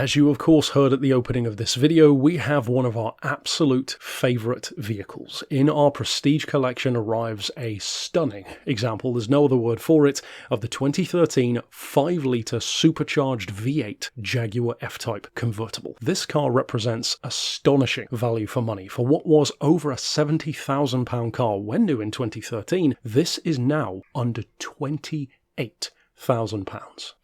As you of course heard at the opening of this video, we have one of our absolute favourite vehicles. In our Prestige collection arrives a stunning example, there's no other word for it, of the 2013 5-litre supercharged V8 Jaguar F-Type convertible. This car represents astonishing value for money. For what was over a £70,000 car when new in 2013, this is now under £28,000.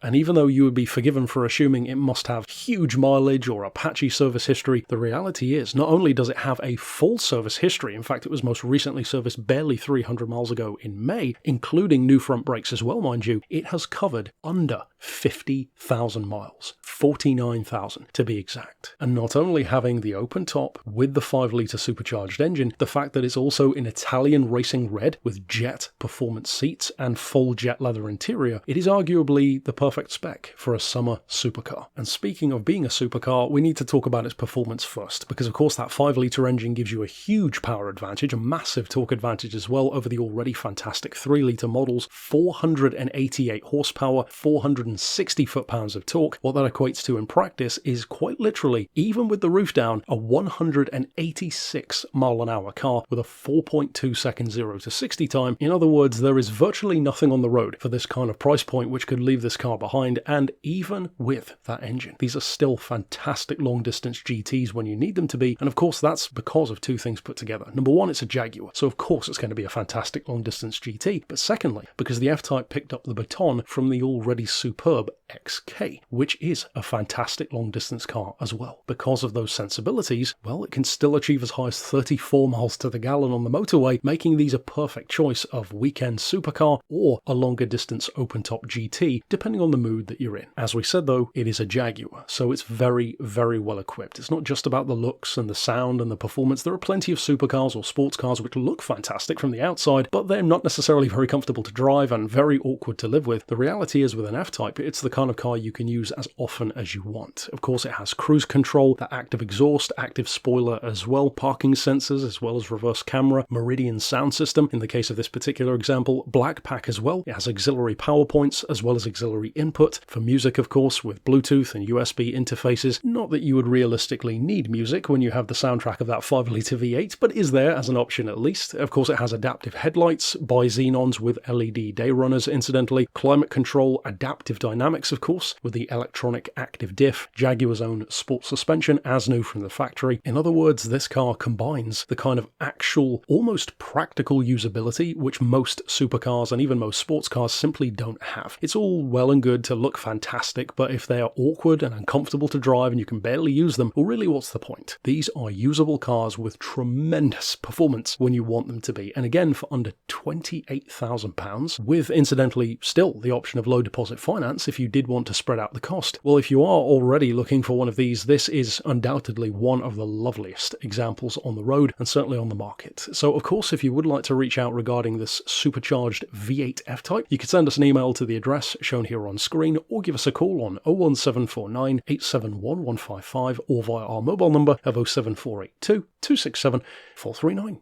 And even though you would be forgiven for assuming it must have huge mileage or a patchy service history, the reality is not only does it have a full service history, in fact it was most recently serviced barely 300 miles ago in May, including new front brakes as well mind you, it has covered under 50,000 miles, 49,000 to be exact. And not only having the open top with the 5-litre supercharged engine, the fact that it's also in Italian racing red with jet performance seats and full jet leather interior, it is arguably the perfect spec for a summer supercar. And speaking of being a supercar, we need to talk about its performance first, because of course that 5-litre engine gives you a huge power advantage, a massive torque advantage as well over the already fantastic 3-litre models, 488 horsepower, 460 foot-pounds of torque. What that equates to in practice is quite literally, even with the roof down, a 186 mile an hour car with a 4.2 second 0 to 60 time. In other words, there is virtually nothing on the road for this kind of price point which could leave this car behind, and even with that engine, these are still fantastic long-distance GTs when you need them to be, and of course that's because of two things put together. Number one, it's a Jaguar, so of course it's going to be a fantastic long-distance GT, but secondly, because the F-Type picked up the baton from the already superb XK, which is a fantastic long-distance car as well. Because of those sensibilities, well, it can still achieve as high as 34 miles to the gallon on the motorway, making these a perfect choice of weekend supercar or a longer distance open-top GT, depending on the mood that you're in. As we said though, it is a Jaguar, so it's very, very well equipped. It's not just about the looks and the sound and the performance. There are plenty of supercars or sports cars which look fantastic from the outside, but they're not necessarily very comfortable to drive and very awkward to live with. The reality is with an F-Type, it's the kind of car you can use as often as you want. Of course, it has cruise control, that active exhaust, active spoiler as well, parking sensors as well as reverse camera, Meridian sound system in the case of this particular example, black pack as well. It has auxiliary power points as well as auxiliary input for music, of course, with Bluetooth and USB interfaces. Not that you would realistically need music when you have the soundtrack of that 5-litre V8, but is there as an option at least. Of course, it has adaptive headlights, bi-xenons with LED day runners, incidentally, climate control, adaptive dynamics, of course, with the electronic active diff, Jaguar's own sports suspension as new from the factory. In other words, this car combines the kind of actual, almost practical usability which most supercars and even most sports cars simply don't have. It's all well and good to look fantastic, but if they are awkward and uncomfortable to drive and you can barely use them, well really what's the point? These are usable cars with tremendous performance when you want them to be, and again for under £28,000, with incidentally still the option of low deposit finance if you did want to spread out the cost. Well, if you are already looking for one of these, this is undoubtedly one of the loveliest examples on the road and certainly on the market. So of course, if you would like to reach out regarding this supercharged V8 F-Type, you can send us an email to the address shown here on screen or give us a call on 01749 871 155 or via our mobile number of 07482 267 439.